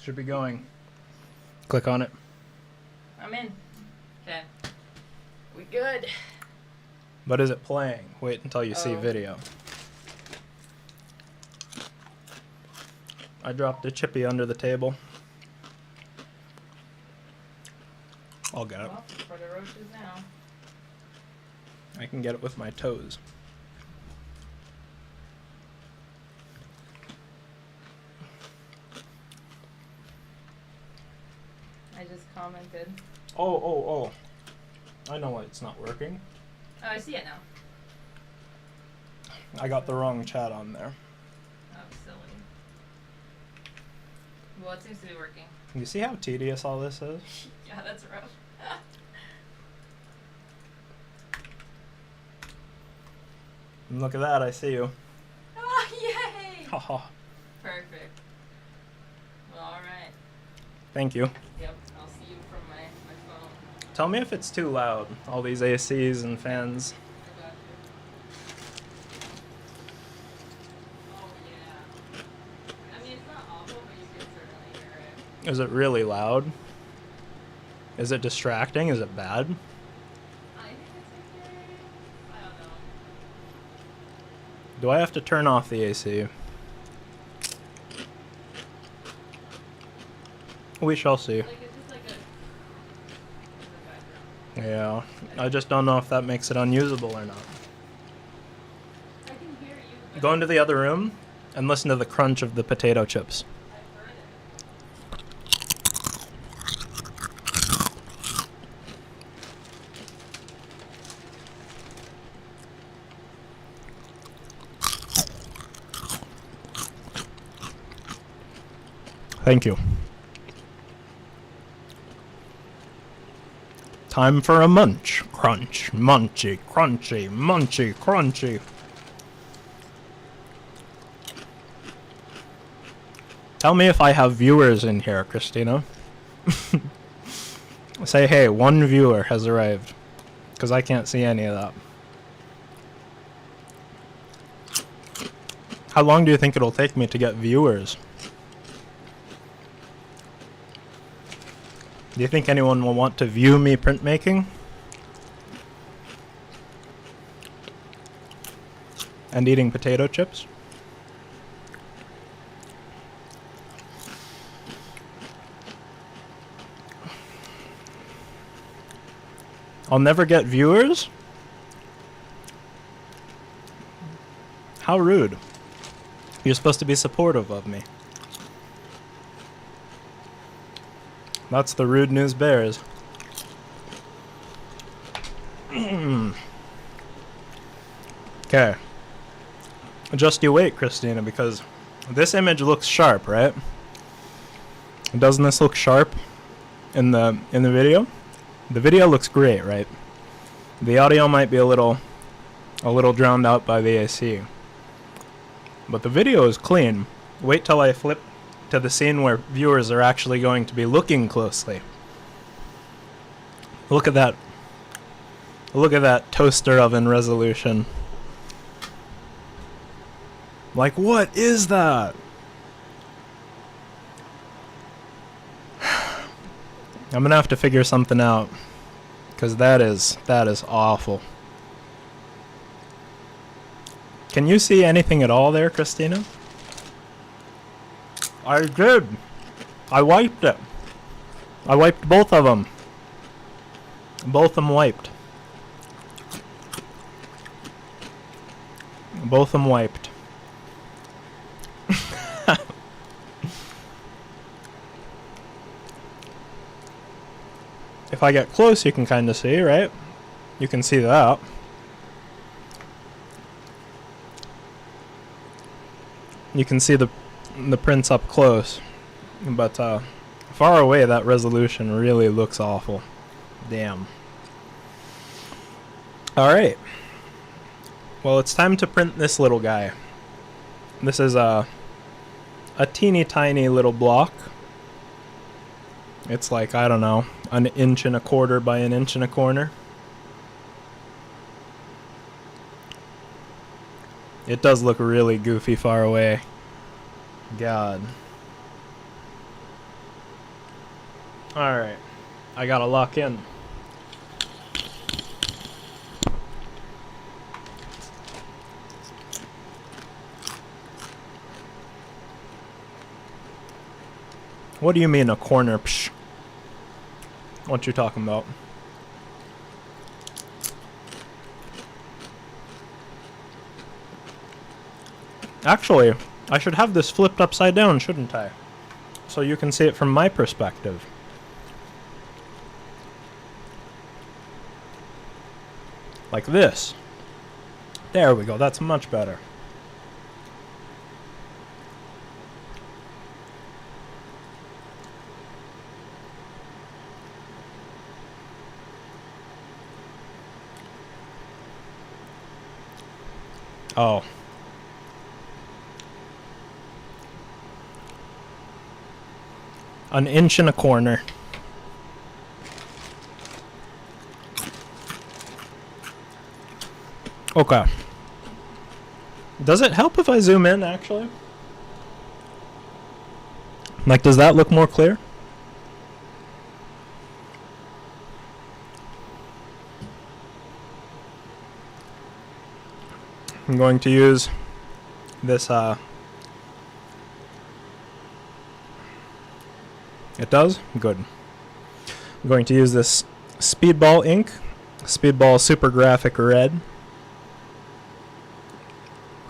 Should be going. Click on it. I'm in. Okay. We good. But is it playing? Wait until you see video. I dropped a chippy under the table. I'll get it. Well, for the roaches now. I can get it with my toes. I just commented. Oh. I know why it's not working. Oh, I see it now. I got the wrong chat on there. Oh, silly. Well, it seems to be working. You see how tedious all this is? Yeah, that's rough. And look at that, I see you. Oh, yay! Haha. Perfect. Well, alright. Thank you. Yep, I'll see you from my phone. Tell me if it's too loud, all these ACs and fans. I got you. Oh, yeah. I mean, it's not awful, but you can certainly hear it. Is it really loud? Is it distracting? Is it bad? I think it's okay. I don't know. Do I have to turn off the AC? We shall see. Like, it's just like a background. Yeah, I just don't know if that makes it unusable or not. I can hear you. Go into the other room and listen to the crunch of the potato chips. I've heard it. Thank you. Time for a munch. Crunch, munchy, crunchy, munchy, crunchy. Tell me if I have viewers in here, Christina. Say, hey, one viewer has arrived. Because I can't see any of that. How long do you think it'll take me to get viewers? Do you think anyone will want to view me printmaking? And eating potato chips? I'll never get viewers? How rude. You're supposed to be supportive of me. That's the Rude News Bears. Okay. Just you wait, Christina, because this image looks sharp, right? Doesn't this look sharp in the video? The video looks great, right? The audio might be a little drowned out by the AC. But the video is clean. Wait till I flip to the scene where viewers are actually going to be looking closely. Look at that. Look at that toaster oven resolution. Like, what is that? I'm gonna have to figure something out, because that is awful. Can you see anything at all there, Christina? I did. I wiped it. I wiped both of them. Both of them wiped. Both of them wiped. If I get close, you can kind of see, right? You can see that. You can see the prints up close, but far away that resolution really looks awful. Damn. Alright. Well, it's time to print this little guy. This is a teeny tiny little block. It's like, I don't know, 1.25 inches by 1.25 inches. It does look really goofy far away. God. Alright. I gotta lock in. What do you mean a corner? Psh. What you talking about? Actually, I should have this flipped upside down, shouldn't I? So you can see it from my perspective. Like this. There we go, that's much better. Oh. An inch and a corner. Okay. Does it help if I zoom in, actually? Like, does that look more clear? I'm going to use this, it does? Good. I'm going to use this Speedball ink, Speedball Super Graphic Red.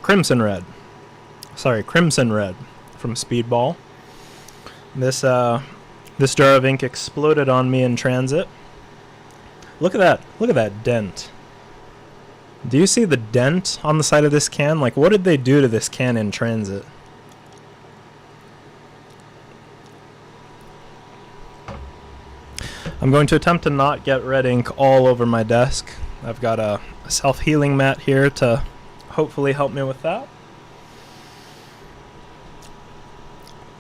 Crimson Red from Speedball. This jar of ink exploded on me in transit. Look at that dent. Do you see the dent on the side of this can? Like, what did they do to this can in transit? I'm going to attempt to not get red ink all over my desk. I've got a self-healing mat here to hopefully help me with that.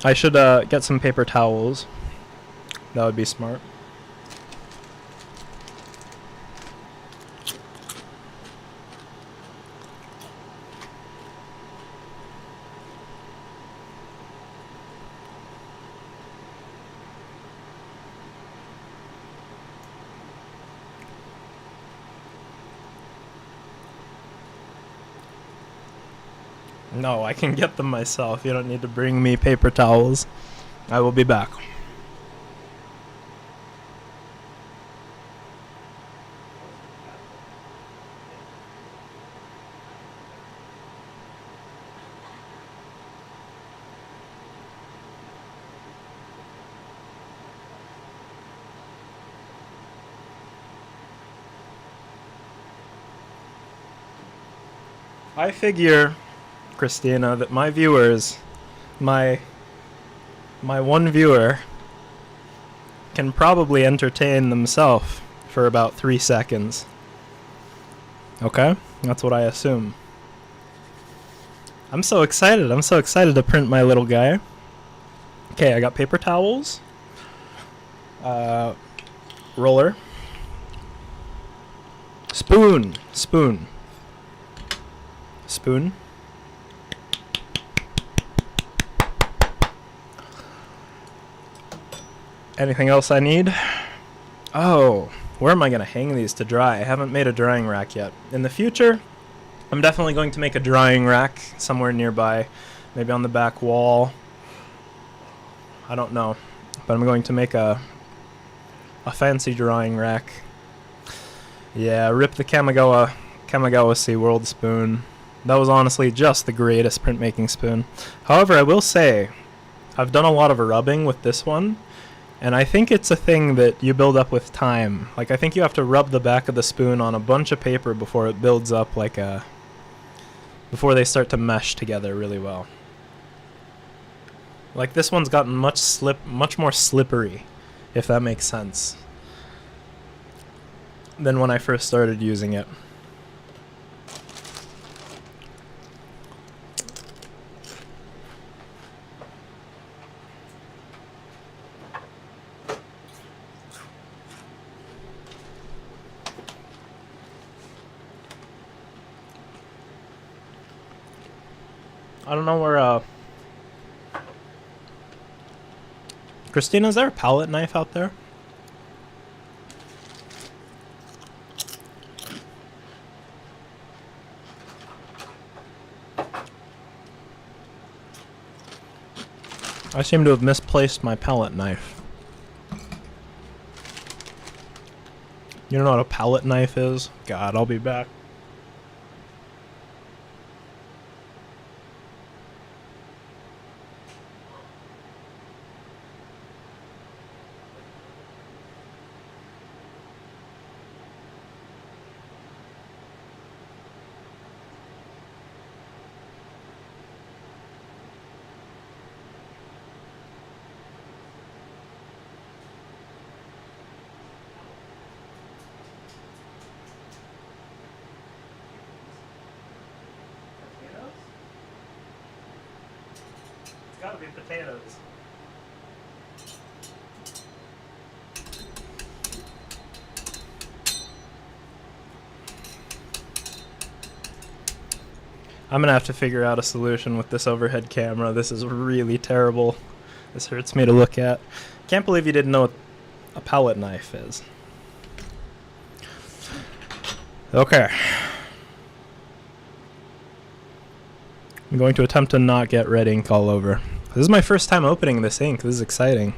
I should get some paper towels. That would be smart. No, I can get them myself. You don't need to bring me paper towels. I will be back. I figure, Christina, that my viewers, my one viewer, can probably entertain themselves for about 3 seconds. Okay? That's what I assume. I'm so excited. I'm so excited to print my little guy. Okay, I got paper towels. Roller. Spoon. Anything else I need? Oh, where am I going to hang these to dry? I haven't made a drying rack yet. In the future, I'm definitely going to make a drying rack somewhere nearby. Maybe on the back wall. I don't know. But I'm going to make a fancy drying rack. Yeah, rip the Kamigawa SeaWorld spoon. That was honestly just the greatest printmaking spoon. However, I will say, I've done a lot of rubbing with this one. And I think it's a thing that you build up with time. Like, I think you have to rub the back of the spoon on a bunch of paper before it builds up like a... before they start to mesh together really well. Like, this one's gotten much more slippery, if that makes sense, than when I first started using it. I don't know where Christina, is there a palette knife out there? I seem to have misplaced my palette knife. You don't know what a palette knife is? God, I'll be back. It's gotta be potatoes. I'm gonna have to figure out a solution with this overhead camera. This is really terrible. This hurts me to look at. Can't believe you didn't know what a palette knife is. Okay. I'm going to attempt to not get red ink all over. This is my first time opening this ink. This is exciting.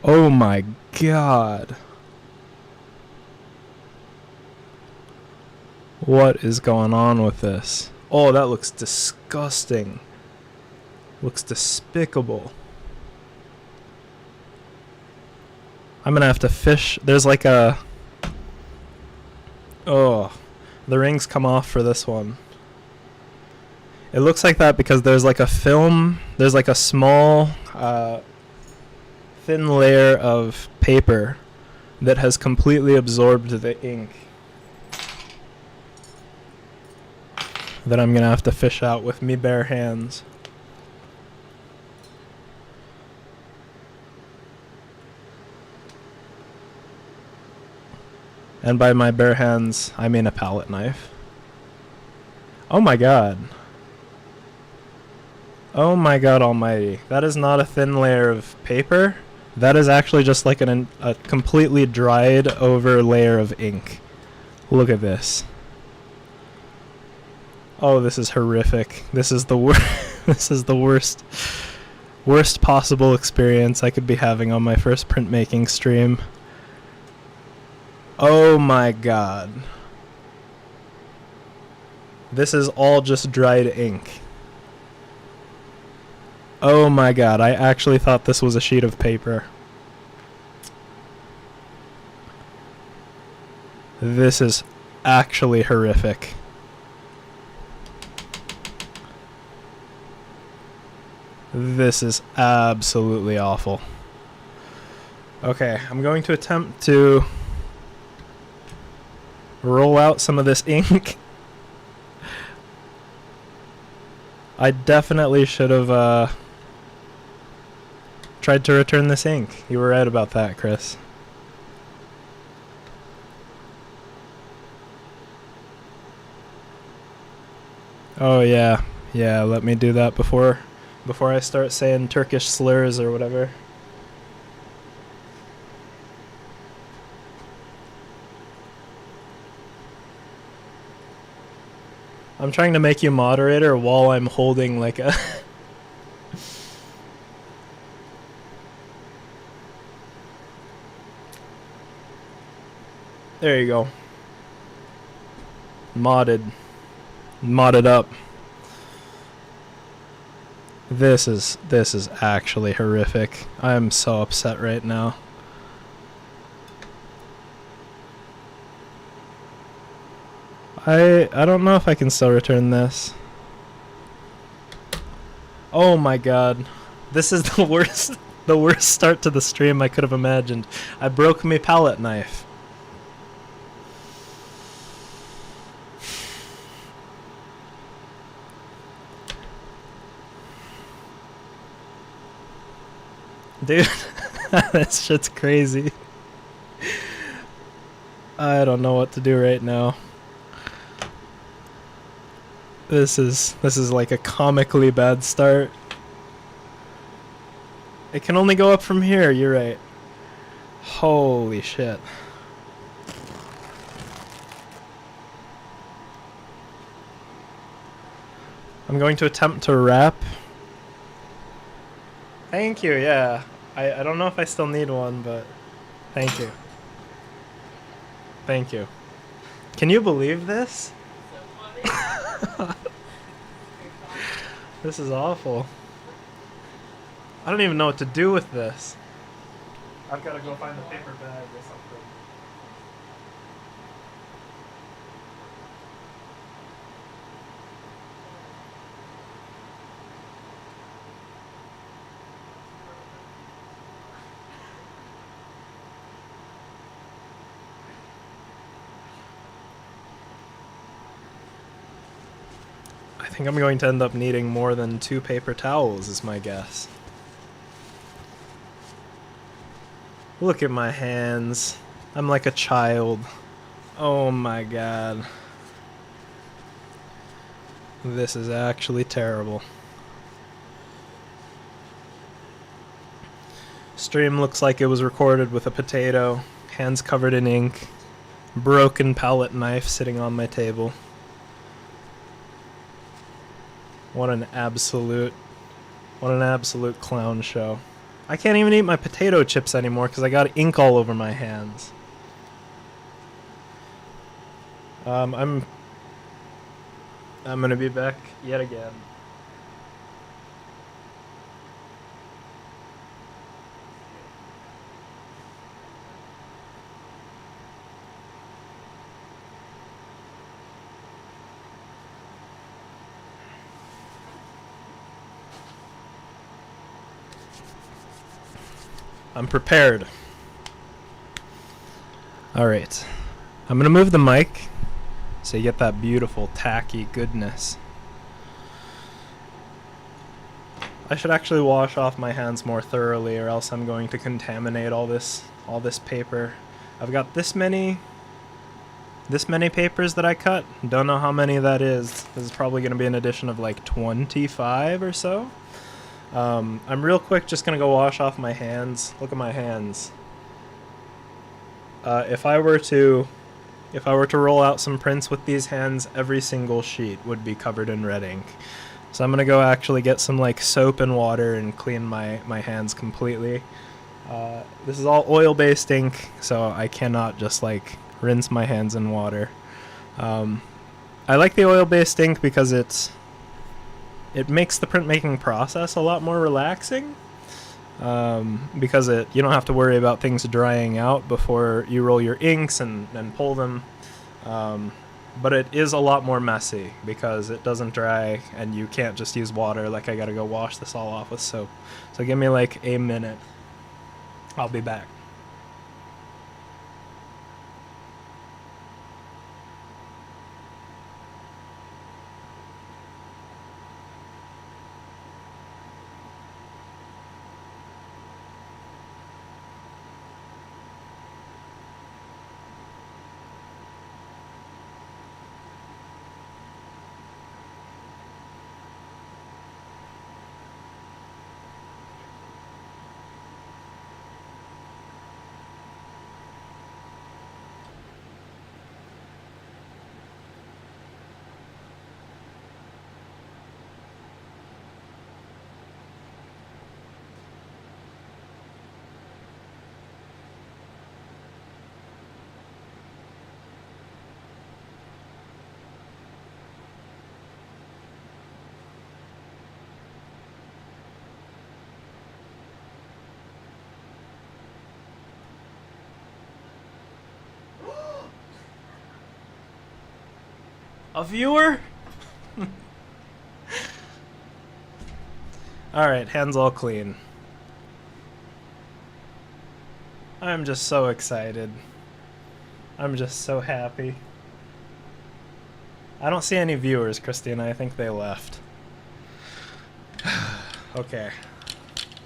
Oh my god. What is going on with this? Oh, that looks disgusting. Looks despicable. I'm gonna have to fish. There's like a... Oh, the rings come off for this one. It looks like that because there's like a film. There's like a small, thin layer of paper that has completely absorbed the ink. That I'm gonna have to fish out with me bare hands. And by my bare hands, I mean a palette knife. Oh my god. Oh my god almighty. That is not a thin layer of paper. That is actually just like a completely dried over layer of ink. Look at this. Oh, this is horrific. This is the this is the worst possible experience I could be having on my first printmaking stream. Oh my god. This is all just dried ink. Oh my god, I actually thought this was a sheet of paper. This is actually horrific. This is absolutely awful. Okay, I'm going to attempt to roll out some of this ink. I definitely should have tried to return this ink. You were right about that, Chris. Oh yeah, yeah, let me do that before I start saying Turkish slurs or whatever. I'm trying to make you moderator while I'm holding like a... There you go. Modded up. This is actually horrific. I'm so upset right now. I don't know if I can still return this. Oh my god. This is the worst start to the stream I could have imagined. I broke my palette knife. Dude, that shit's crazy. I don't know what to do right now. This is like a comically bad start. It can only go up from here, you're right. Holy shit. I'm going to attempt to wrap. Thank you, yeah. I don't know if I still need one, but thank you. Thank you. Can you believe this? So funny. This is awful. I don't even know what to do with this. I've got to go find a paper bag or something. I think I'm going to end up needing more than 2 paper towels, is my guess. Look at my hands. I'm like a child. Oh my god. This is actually terrible. Stream looks like it was recorded with a potato, hands covered in ink, broken palette knife sitting on my table. What an absolute clown show. I can't even eat my potato chips anymore because I got ink all over my hands. I'm gonna be back yet again. I'm prepared. Alright. I'm gonna move the mic so you get that beautiful tacky goodness. I should actually wash off my hands more thoroughly or else I'm going to contaminate all this paper. I've got this many papers that I cut. Don't know how many that is. This is probably gonna be an addition of like 25 or so. I'm real quick just gonna go wash off my hands. Look at my hands. If I were to roll out some prints with these hands, every single sheet would be covered in red ink. So I'm gonna go actually get some like soap and water and clean my hands completely. This is all oil-based ink, so I cannot just like rinse my hands in water. I like the oil-based ink because it makes the printmaking process a lot more relaxing, because you don't have to worry about things drying out before you roll your inks and pull them. But it is a lot more messy because it doesn't dry and you can't just use water. Like, I gotta go wash this all off with soap. So give me like a minute. I'll be back. A viewer? Alright, hands all clean. I'm just so excited. I'm just so happy. I don't see any viewers, Christina. I think they left. Okay.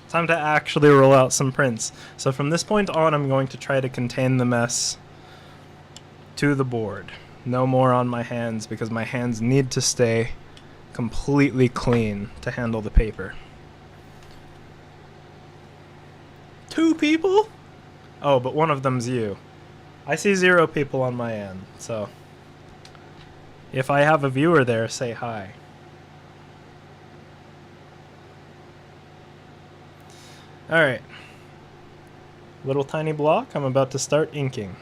Time to actually roll out some prints. So from this point on, I'm going to try to contain the mess to the board. No more on my hands, because my hands need to stay completely clean to handle the paper. 2 people? Oh, but one of them's you. I see 0 people on my end, so if I have a viewer there, say hi. Alright. Little tiny block, I'm about to start inking.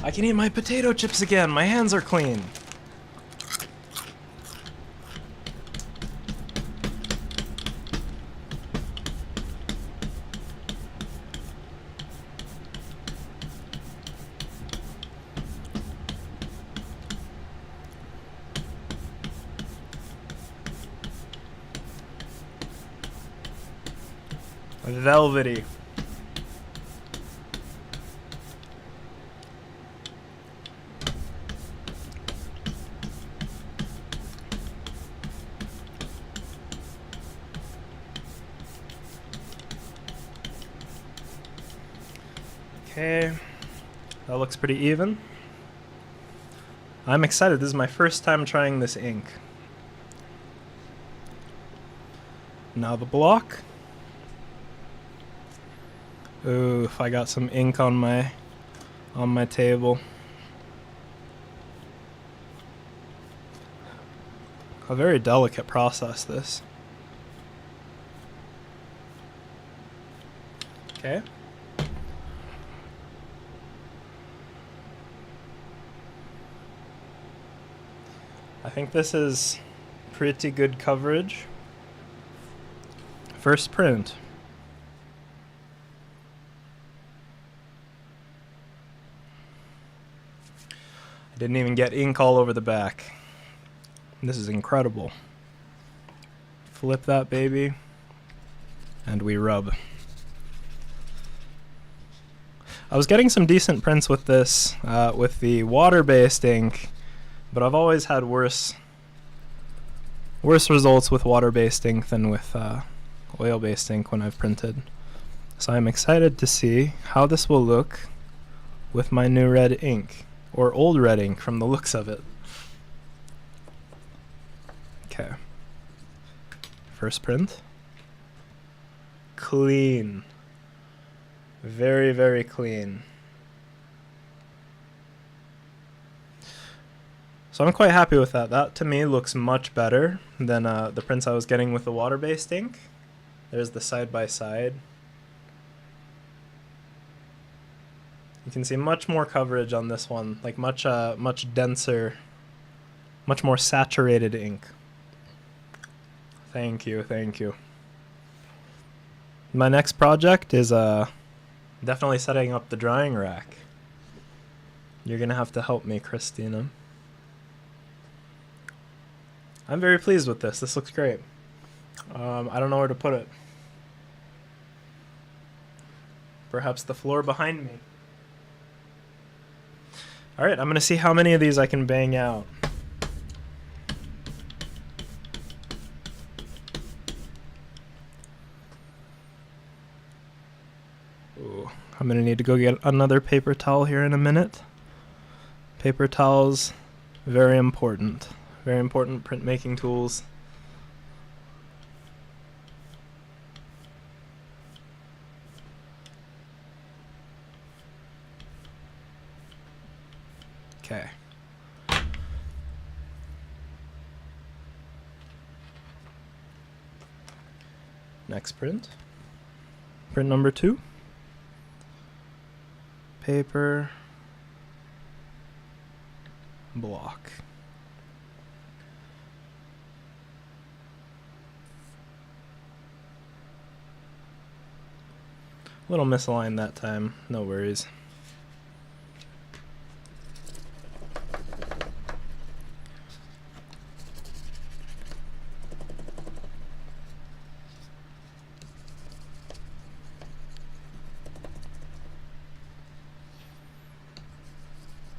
I can eat my potato chips again, my hands are clean. Velvety. Okay, that looks pretty even. I'm excited, this is my first time trying this ink. Now the block. Oof, I got some ink on my table. A very delicate process, this. Okay. I think this is pretty good coverage. First print. I didn't even get ink all over the back. This is incredible. Flip that baby, and we rub. I was getting some decent prints with this, with the water-based ink, but I've always had worse results with water-based ink than with oil-based ink when I've printed. So I'm excited to see how this will look with my new red ink, or old red ink from the looks of it. Okay. First print. Clean. Very, very clean. So I'm quite happy with that. That to me looks much better than the prints I was getting with the water-based ink. There's the side-by-side. You can see much more coverage on this one, like much denser, much more saturated ink. Thank you, thank you. My next project is definitely setting up the drying rack. You're gonna have to help me, Christina. I'm very pleased with this. This looks great. I don't know where to put it. Perhaps the floor behind me. Alright, I'm gonna see how many of these I can bang out. Ooh, I'm gonna need to go get another paper towel here in a minute. Paper towels, very important. Very important printmaking tools. Okay. Next print. Print number 2. Paper. Block. A little misaligned that time, no worries.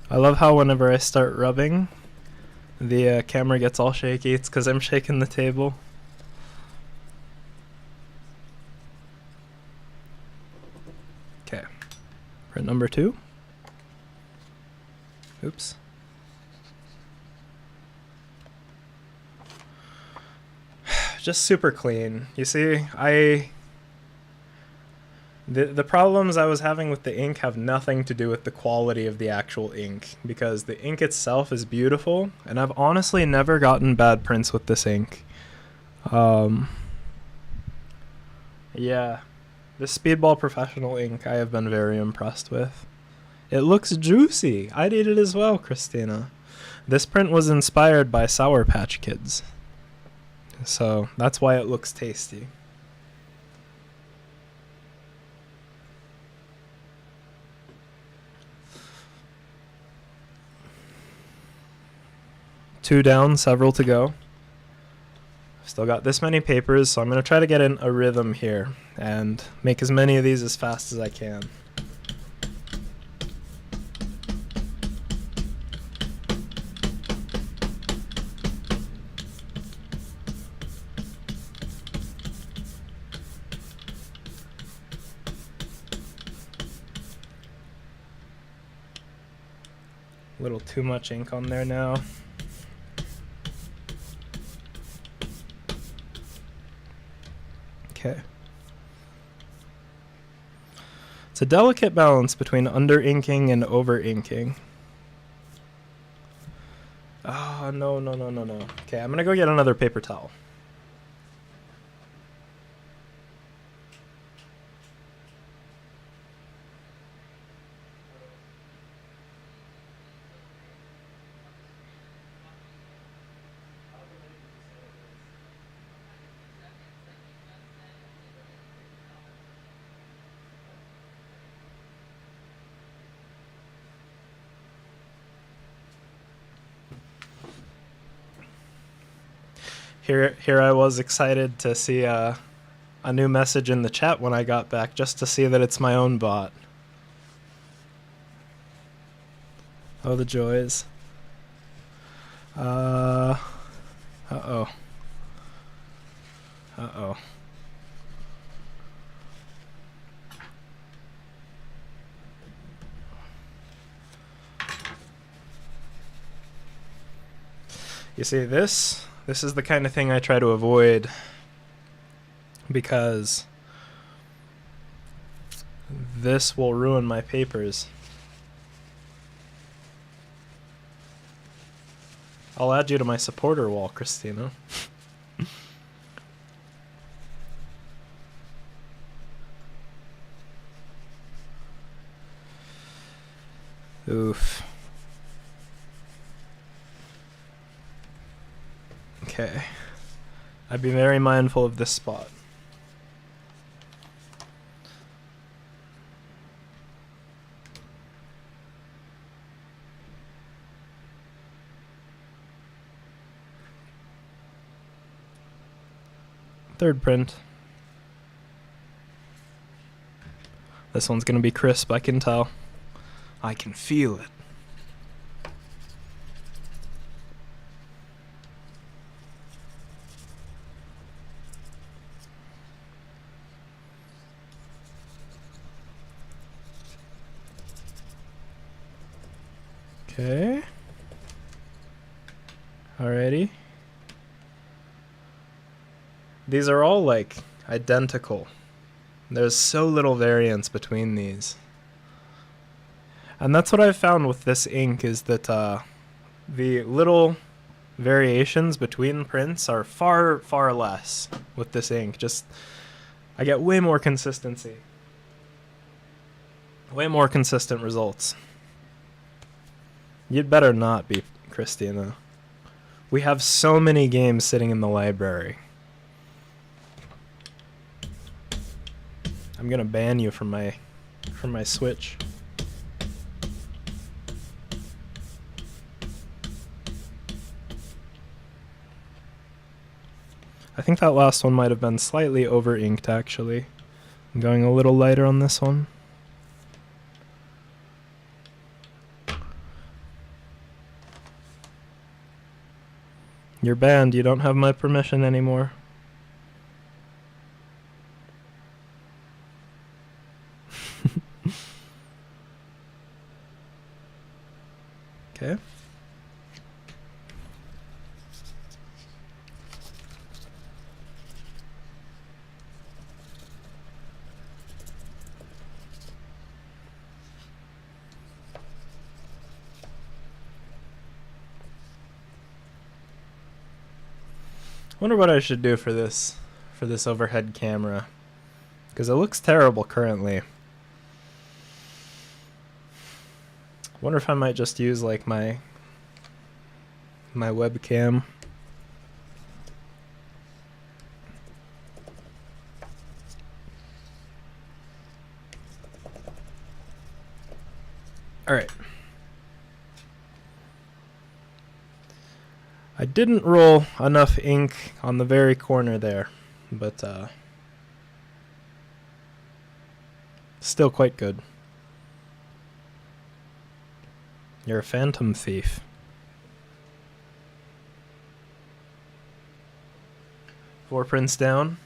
I love how whenever I start rubbing, the camera gets all shaky. It's because I'm shaking the table. Okay, print number 2. Oops. just super clean. You see, the problems I was having with the ink have nothing to do with the quality of the actual ink, because the ink itself is beautiful, and I've honestly never gotten bad prints with this ink. Yeah, this Speedball Professional ink I have been very impressed with. It looks juicy. I'd eat it as well, Christina. This print was inspired by Sour Patch Kids, so that's why it looks tasty. Two down, several to go. Still got this many papers, so I'm going to try to get in a rhythm here and make as many of these as fast as I can. A little too much ink on there now. Okay. It's a delicate balance between under-inking and over-inking. Oh, no. Okay, I'm gonna go get another paper towel. Here I was excited to see a new message in the chat when I got back, just to see that it's my own bot. Oh, the joys. Uh-oh. Uh-oh. You see, this is the kind of thing I try to avoid, because this will ruin my papers. I'll add you to my supporter wall, Christina. Oof. Okay. I'd be very mindful of this spot. Third print. This one's gonna be crisp, I can tell. I can feel it. Okay. Alrighty. These are all like identical. There's so little variance between these. And that's what I've found with this ink, is that the little variations between prints are far, far less with this ink. Just, I get way more consistency. Way more consistent results. You'd better not be, Christina. We have so many games sitting in the library. I'm gonna ban you from my Switch. I think that last one might have been slightly over-inked, actually. I'm going a little lighter on this one. You're banned. You don't have my permission anymore. Okay. Wonder what I should do for this overhead camera, because it looks terrible currently. Wonder if I might just use like my webcam. All right. I didn't roll enough ink on the very corner there, but still quite good. You're a phantom thief. Four prints down.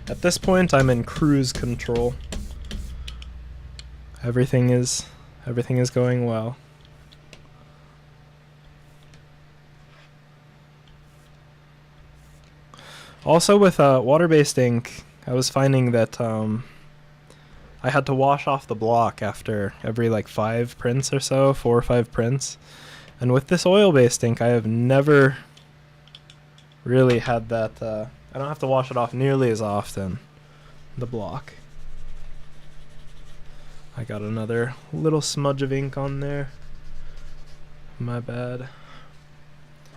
At this point, I'm in cruise control. Everything is going well. Also with water-based ink, I was finding that I had to wash off the block after every like 5 prints or so, 4 or 5 prints. And with this oil-based ink, I have never really had that. I don't have to wash it off nearly as often, the block. I got another little smudge of ink on there. My bad.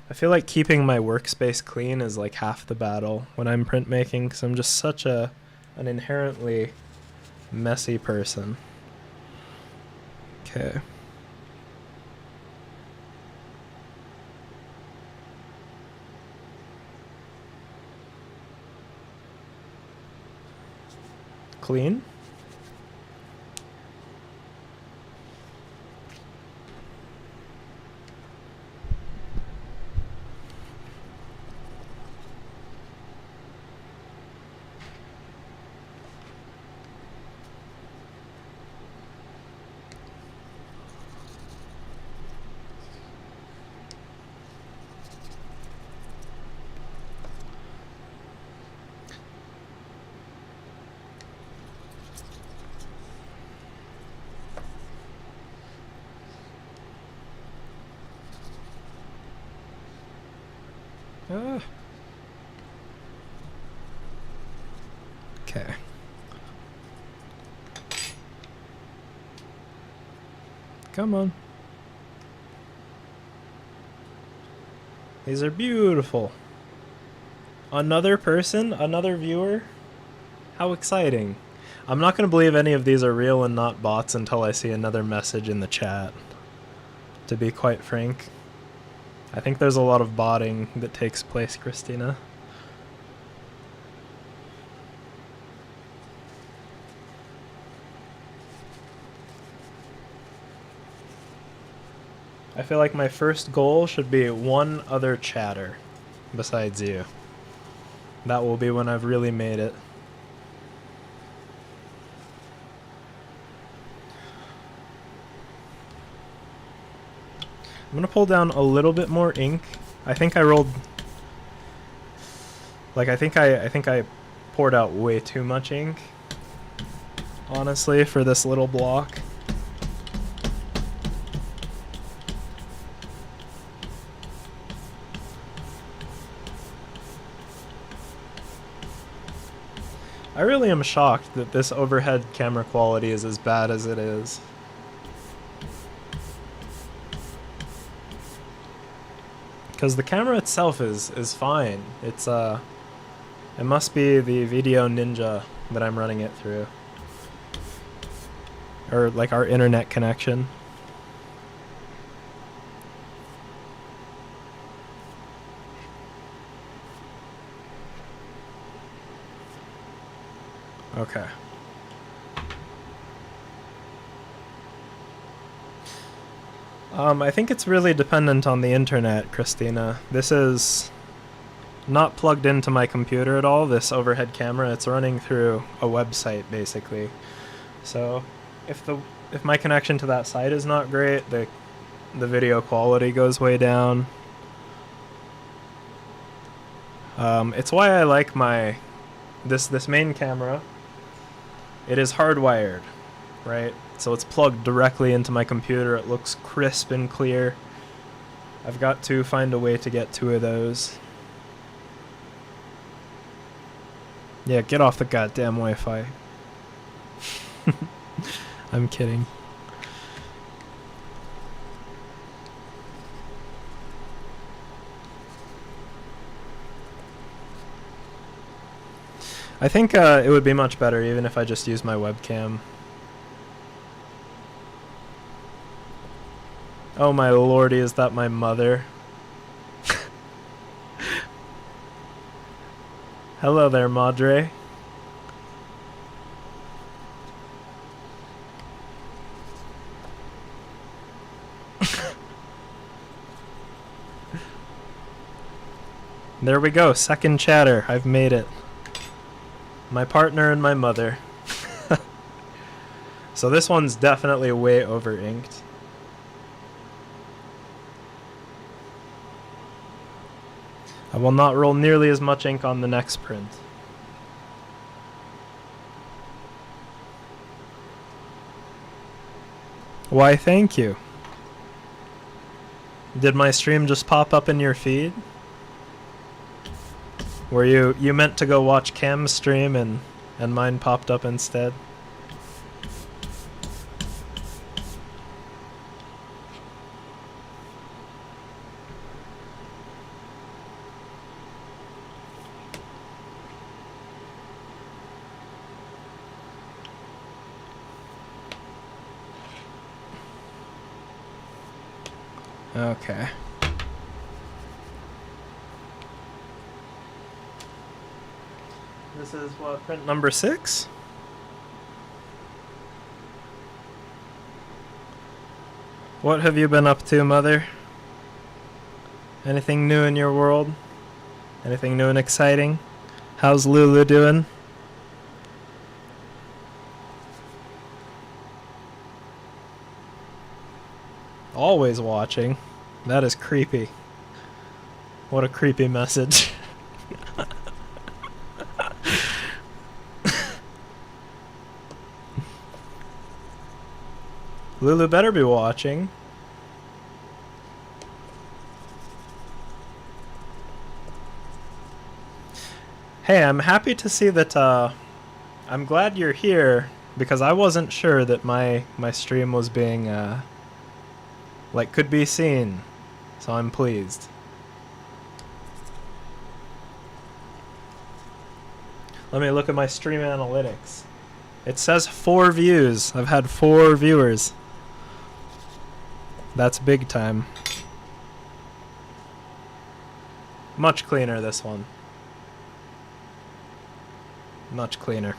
I feel like keeping my workspace clean is like half the battle when I'm printmaking, because I'm just such an inherently messy person. Okay. Clean. Okay. Come on. These are beautiful. Another person? Another viewer? How exciting. I'm not going to believe any of these are real and not bots until I see another message in the chat, to be quite frank. I think there's a lot of botting that takes place, Christina. I feel like my first goal should be one other chatter besides you. That will be when I've really made it. I'm gonna pull down a little bit more ink. I think I rolled, like I think I poured out way too much ink, honestly, for this little block. I really am shocked that this overhead camera quality is as bad as it is. Because the camera itself is fine. It's it must be the Video Ninja that I'm running it through, or like our internet connection. Okay. I think it's really dependent on the internet, Christina. This is not plugged into my computer at all, this overhead camera. It's running through a website, basically. So if my connection to that site is not great, the video quality goes way down. It's why I like this main camera. It is hardwired, right? So it's plugged directly into my computer. It looks crisp and clear. I've got to find a way to get 2 of those. Yeah, get off the goddamn Wi-Fi. I'm kidding. I think it would be much better even if I just use my webcam. Oh my lordy, is that my mother? Hello there, Madre. There we go, second chatter. I've made it. My partner and my mother. So this one's definitely way over inked. I will not roll nearly as much ink on the next print. Why, thank you. Did my stream just pop up in your feed? Were you meant to go watch Cam's stream and mine popped up instead? Okay. This is what, print number 6? What have you been up to, Mother? Anything new in your world? Anything new and exciting? How's Lulu doing? Always watching. That is creepy. What a creepy message. Lulu better be watching. Hey, I'm happy to see that, I'm glad you're here, because I wasn't sure that my stream was being, like, could be seen. So I'm pleased. Let me look at my stream analytics. It says 4 views. I've had 4 viewers. That's big time. Much cleaner, this one. Much cleaner.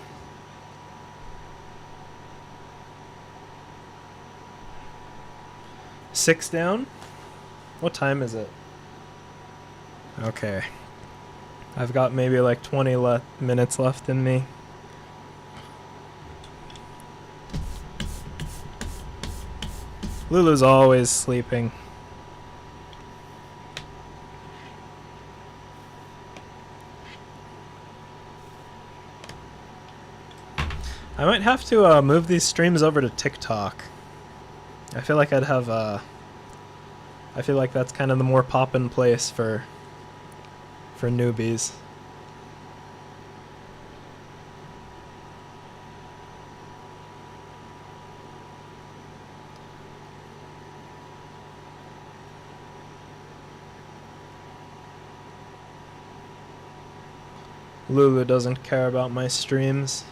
Six down? What time is it? Okay. I've got maybe like 20 minutes left in me. Lulu's always sleeping. I might have to move these streams over to TikTok. I feel like I'd have I feel like that's kind of the more poppin' place for newbies. Lulu doesn't care about my streams.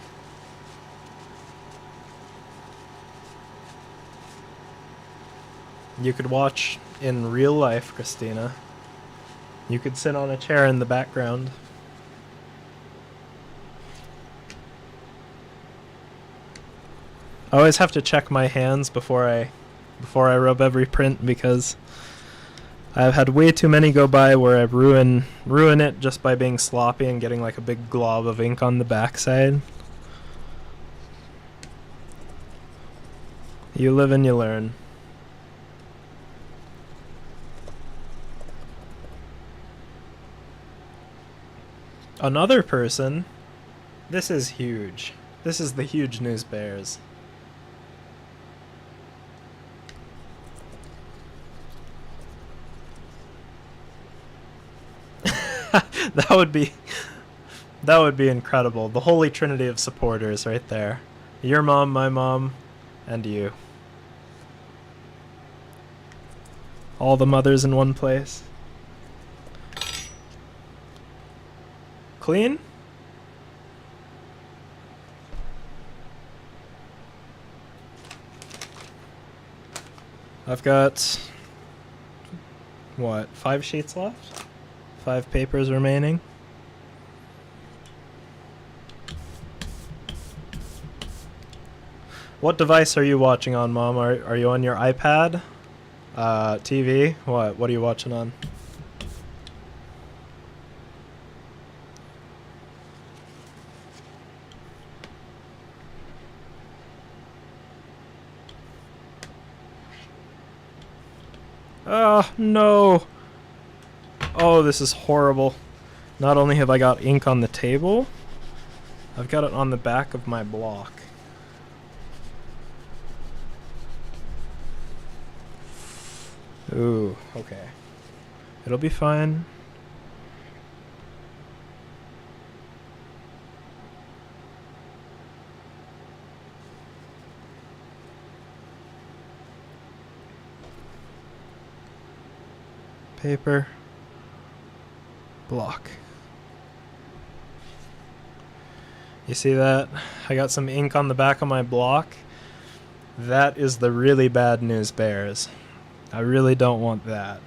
You could watch in real life, Christina. You could sit on a chair in the background. I always have to check my hands before I rub every print, because I've had way too many go by where I ruin it just by being sloppy and getting like a big glob of ink on the backside. You live and you learn. Another person. This is huge. This is the huge news bears. That would be that would be incredible. The holy trinity of supporters right there. Your mom, my mom, and you. All the mothers in one place. Clean? I've got, what, 5 sheets left? 5 papers remaining. What device are you watching on, Mom? Are you on your iPad? TV? What are you watching on? Oh, no. Oh, this is horrible. Not only have I got ink on the table, I've got it on the back of my block. Ooh, okay. It'll be fine. Paper. Block. You see that? I got some ink on the back of my block. That is the really bad news bears. I really don't want that.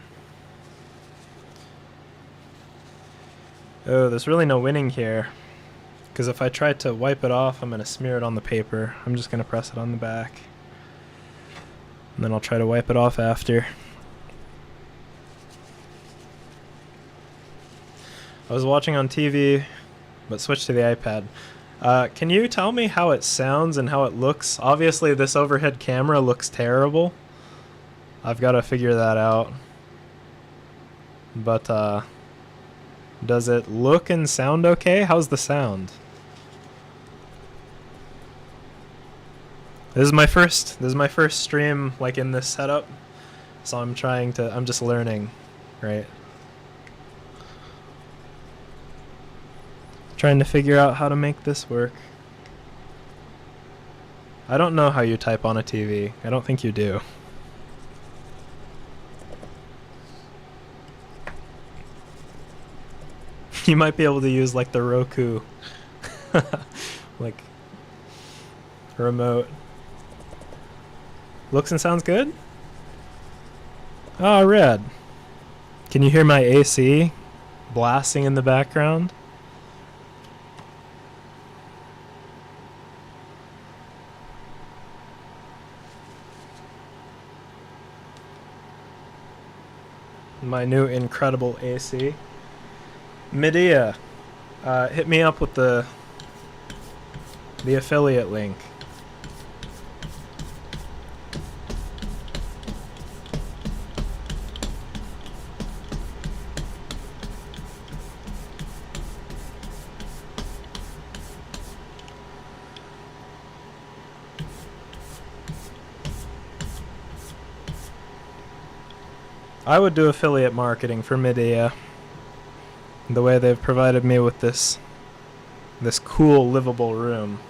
Oh, there's really no winning here. Because if I try to wipe it off, I'm going to smear it on the paper. I'm just going to press it on the back. And then I'll try to wipe it off after. I was watching on TV, but switched to the iPad. Can you tell me how it sounds and how it looks? Obviously, this overhead camera looks terrible. I've got to figure that out. But, does it look and sound okay? How's the sound? This is my first stream, like, in this setup. So I'm just learning, right? Trying to figure out how to make this work. I don't know how you type on a TV. I don't think you do. You might be able to use like the Roku like remote. Looks and sounds good? Oh, red. Can you hear my AC blasting in the background? My new incredible AC. Medea, hit me up with the affiliate link. I would do affiliate marketing for Medea. The way they've provided me with this cool livable room.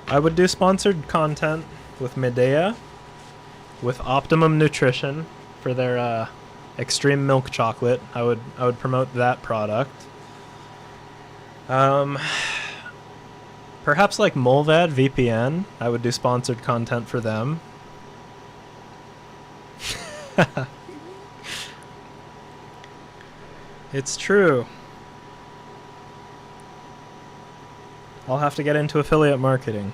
I would do sponsored content with Medea, with Optimum Nutrition for their extreme milk chocolate. I would promote that product. Perhaps like Molvad VPN. I would do sponsored content for them. It's true. I'll have to get into affiliate marketing.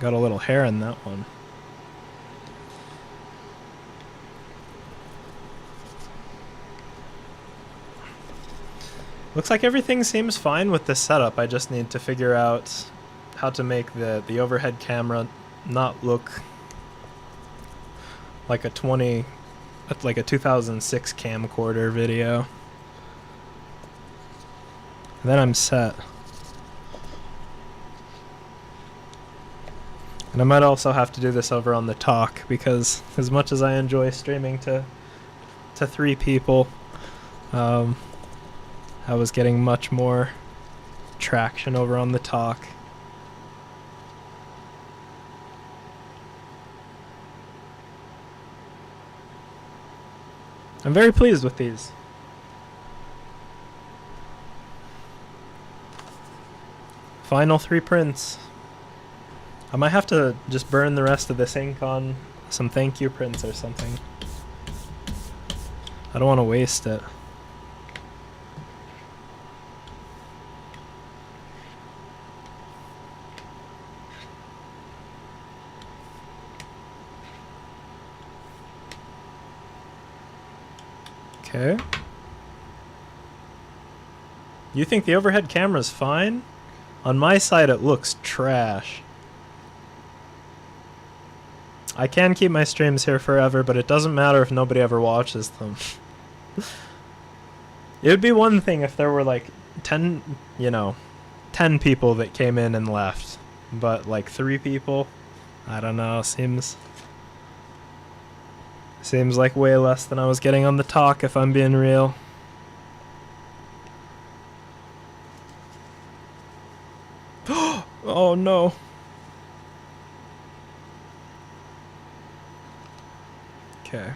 Got a little hair in that one. Looks like everything seems fine with this setup. I just need to figure out how to make the overhead camera not look like a 2006 camcorder video. And then I'm set. And I might also have to do this over on the talk, because as much as I enjoy streaming to 3 people, I was getting much more traction over on the talk. I'm very pleased with these. Final 3 prints. I might have to just burn the rest of this ink on some thank you prints or something. I don't want to waste it. Okay. You think the overhead camera's fine? On my side it looks trash. I can keep my streams here forever, but it doesn't matter if nobody ever watches them. It would be one thing if there were like 10 people that came in and left. But like 3 people, I don't know, seems like way less than I was getting on the talk, if I'm being real. Oh no. Okay.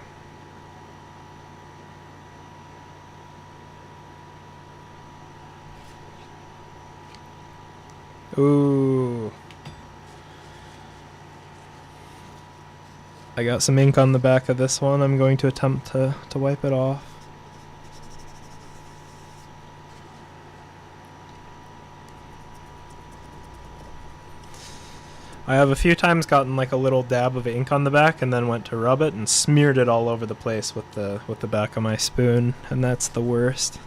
Ooh. I got some ink on the back of this one. I'm going to attempt to wipe it off. I have a few times gotten like a little dab of ink on the back and then went to rub it and smeared it all over the place with the back of my spoon, and that's the worst.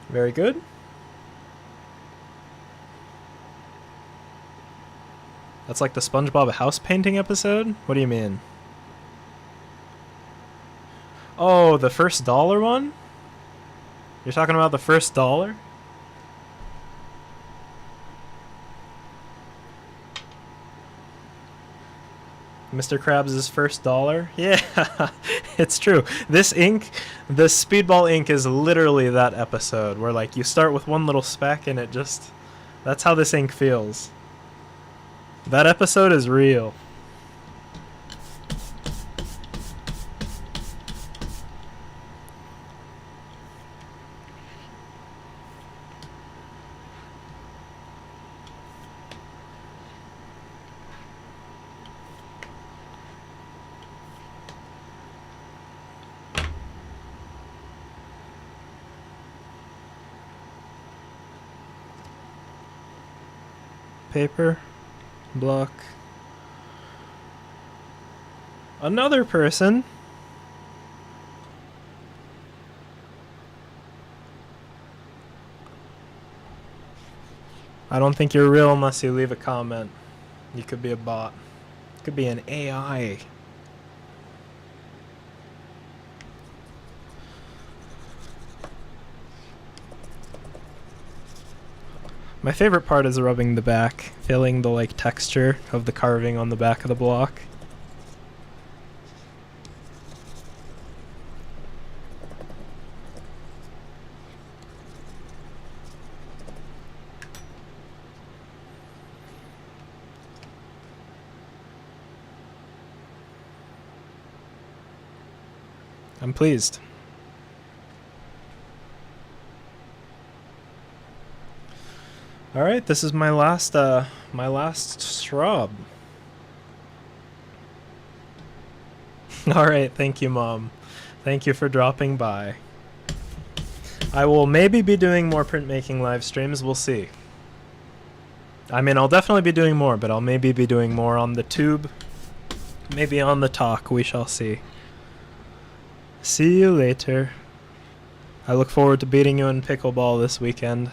Very good. That's like the SpongeBob house painting episode? What do you mean? Oh, the first dollar one? You're talking about the first dollar? Mr. Krabs' first dollar? Yeah, it's true. This ink, the Speedball ink is literally that episode where like you start with one little speck and it just... That's how this ink feels. That episode is real. Paper. Block. Another person. I don't think you're real unless you leave a comment. You could be a bot. Could be an AI. My favorite part is rubbing the back, feeling the like texture of the carving on the back of the block. I'm pleased. All right, this is my last shrub. All right, thank you, Mom. Thank you for dropping by. I will maybe be doing more printmaking live streams. We'll see. I mean, I'll definitely be doing more, but I'll maybe be doing more on the tube. Maybe on the talk. We shall see. See you later. I look forward to beating you in pickleball this weekend.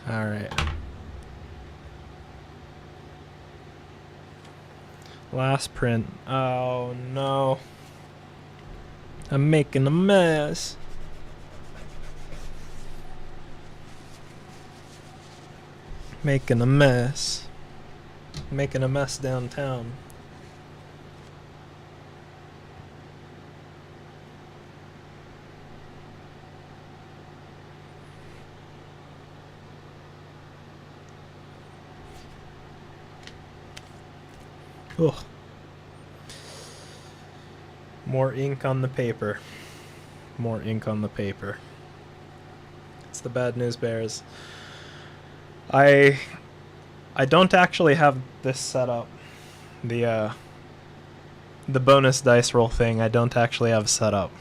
Alright. Last print. Oh no. I'm making a mess. Making a mess. Making a mess downtown. Ugh. More ink on the paper. More ink on the paper. It's the bad news bears. I don't actually have this set up. The bonus dice roll thing I don't actually have set up.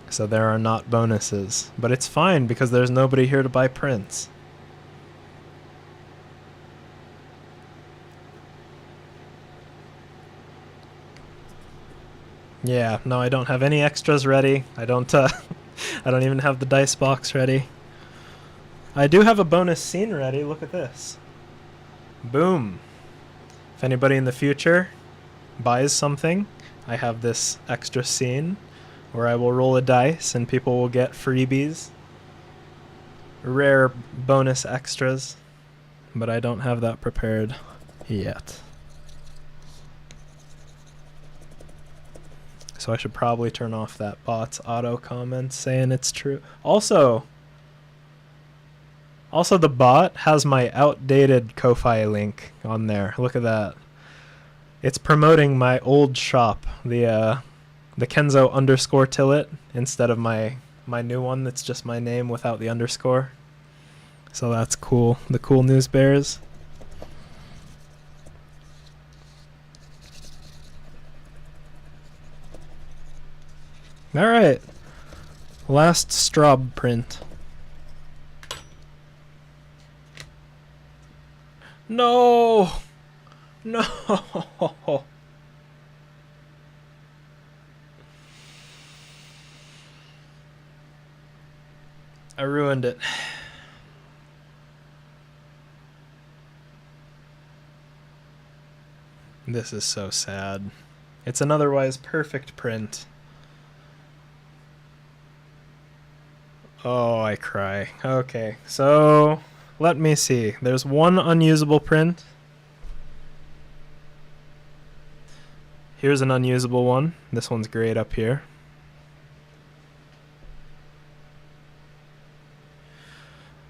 So there are not bonuses. But it's fine because there's nobody here to buy prints. Yeah, no, I don't have any extras ready. I don't even have the dice box ready. I do have a bonus scene ready. Look at this. Boom. If anybody in the future buys something, I have this extra scene where I will roll a dice and people will get freebies. Rare bonus extras. But I don't have that prepared yet. So I should probably turn off that bot's auto comment saying it's true. Also, the bot has my outdated Ko-Fi link on there. Look at that. It's promoting my old shop, the Kenzo underscore Tillet, instead of my new one that's just my name without the underscore. So that's cool. The cool news bears. Alright. Last Straub print. No! No! I ruined it. This is so sad. It's an otherwise perfect print. Oh, I cry. Okay, so let me see. There's one unusable print. Here's an unusable one. This one's great up here.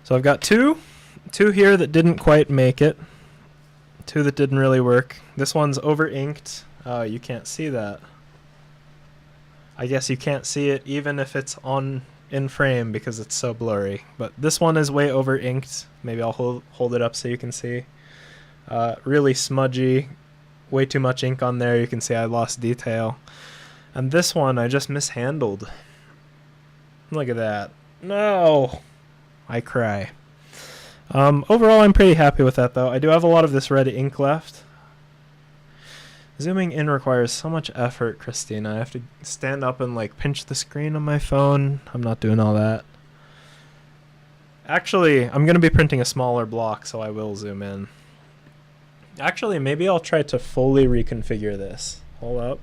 So I've got two here that didn't quite make it. Two that didn't really work. This one's over inked. You can't see that. I guess you can't see it even if it's in frame because it's so blurry. But this one is way over inked. Maybe I'll hold it up so you can see. Really smudgy. Way too much ink on there. You can see I lost detail. And this one I just mishandled. Look at that. No! I cry. Overall, I'm pretty happy with that, though. I do have a lot of this red ink left. Zooming in requires so much effort, Christina. I have to stand up and, like, pinch the screen on my phone. I'm not doing all that. Actually, I'm going to be printing a smaller block, so I will zoom in. Actually, maybe I'll try to fully reconfigure this. Hold up.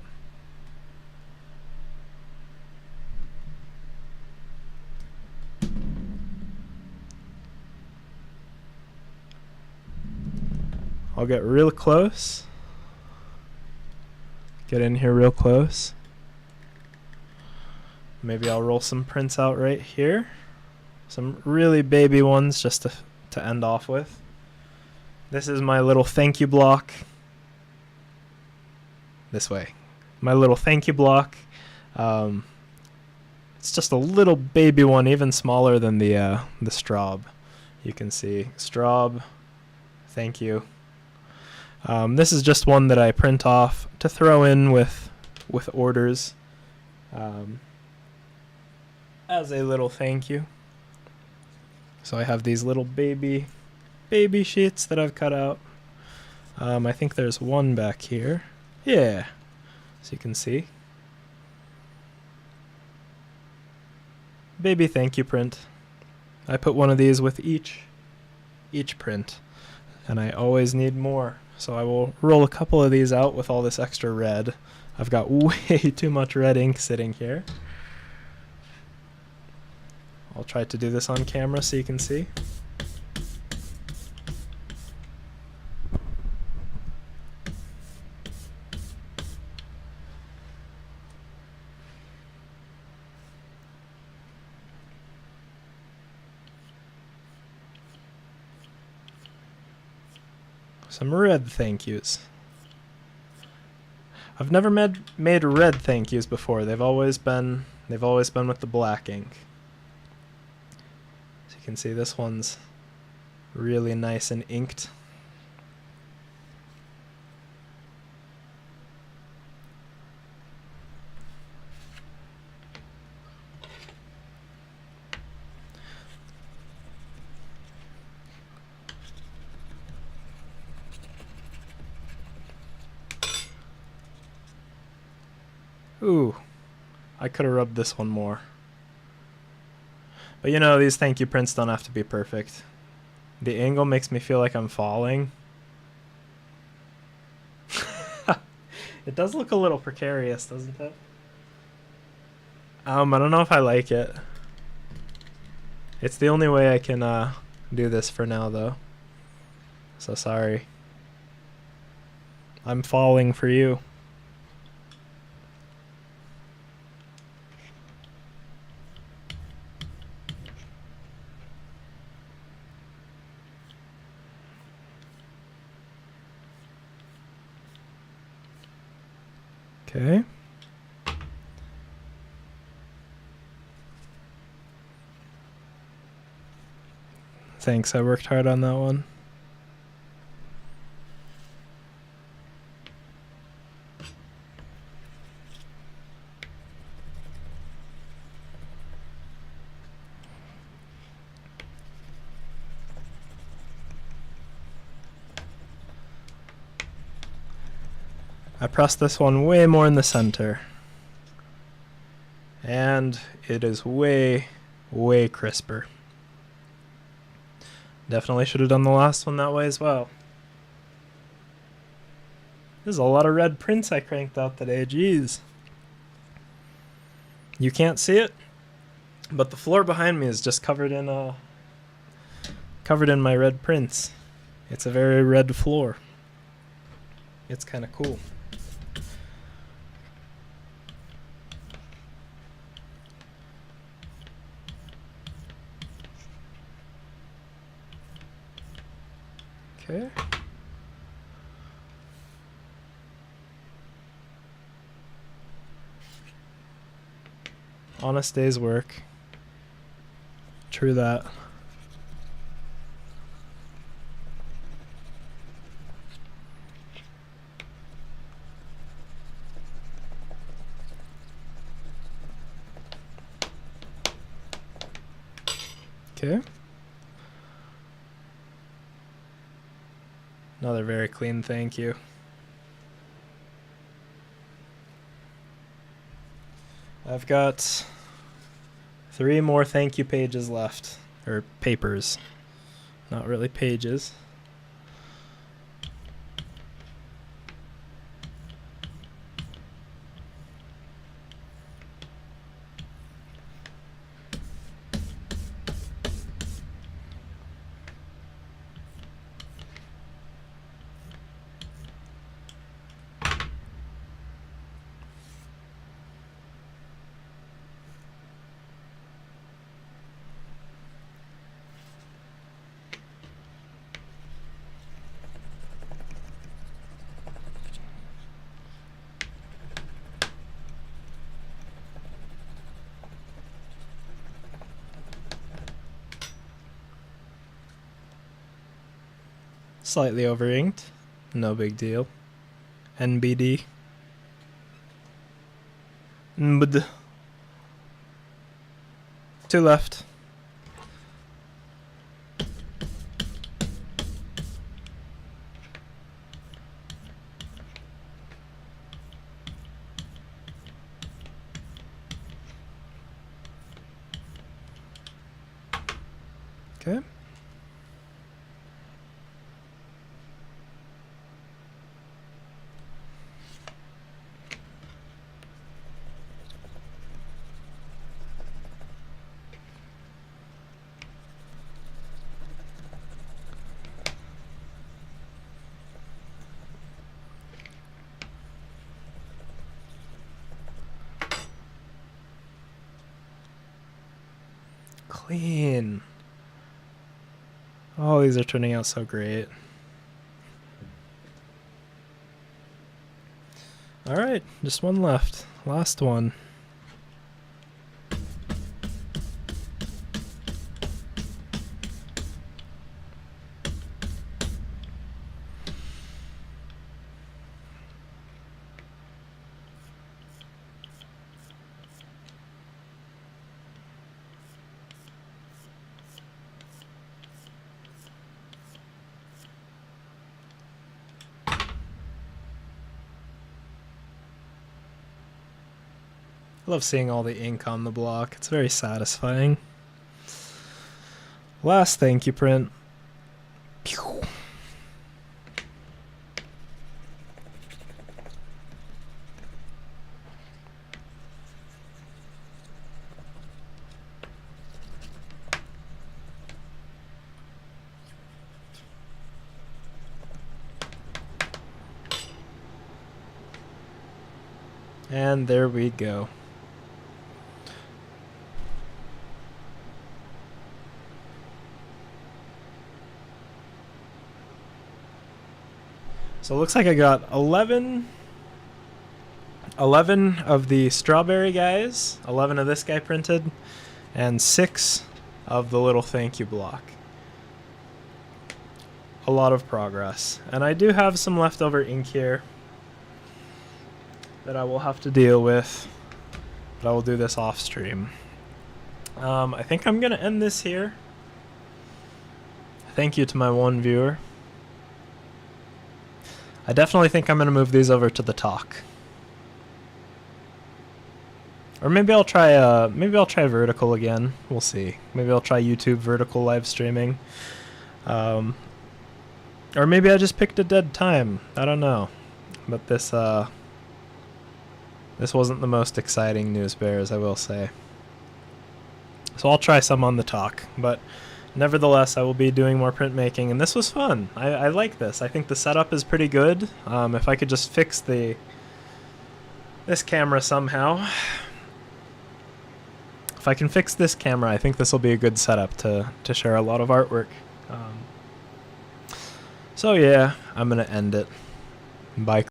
I'll get real close. Get in here real close. Maybe I'll roll some prints out right here. Some really baby ones just to end off with. This is my little thank you block. This way. My little thank you block. It's just a little baby one, even smaller than the Straub. You can see Straub. Thank you. This is just one that I print off to throw in with orders as a little thank you. So I have these little baby baby sheets that I've cut out. I think there's one back here. Yeah, so you can see. Baby thank you print. I put one of these with each print, and I always need more. So I will roll a couple of these out with all this extra red. I've got way too much red ink sitting here. I'll try to do this on camera so you can see. Some red thank yous. I've never made red thank yous before. They've always been with the black ink. So you can see this one's really nice and inked. Ooh, I could have rubbed this one more. But you know, these thank you prints don't have to be perfect. The angle makes me feel like I'm falling. It does look a little precarious, doesn't it? I don't know if I like it. It's the only way I can do this for now, though. So sorry. I'm falling for you. Okay. Thanks, I worked hard on that one. I pressed this one way more in the center. And it is way, way crisper. Definitely should have done the last one that way as well. There's a lot of red prints I cranked out today, jeez. You can't see it, but the floor behind me is just covered in my red prints. It's a very red floor. It's kind of cool. Okay. Honest day's work. True that. Okay. Another very clean thank you. I've got 3 more thank you pages left. Or papers. Not really pages. Slightly over inked. No big deal. NBD. NBD. 2 left. Okay. Clean. Oh, these are turning out so great. All right, just one left. Last one. I love seeing all the ink on the block. It's very satisfying. Last thank you print. Pew. And there we go. So it looks like I got 11 of the strawberry guys, 11 of this guy printed, and 6 of the little thank you block. A lot of progress. And I do have some leftover ink here that I will have to deal with, but I will do this off stream. I think I'm going to end this here. Thank you to my one viewer. I definitely think I'm going to move these over to the talk. Or maybe I'll try vertical again. We'll see. Maybe I'll try YouTube vertical live streaming. Or maybe I just picked a dead time. I don't know. But this wasn't the most exciting news bears, I will say. So I'll try some on the talk, but nevertheless, I will be doing more printmaking, and this was fun. I like this. I think the setup is pretty good. If I could just fix this camera somehow. If I can fix this camera, I think this will be a good setup to share a lot of artwork. So yeah, I'm going to end it. Bye.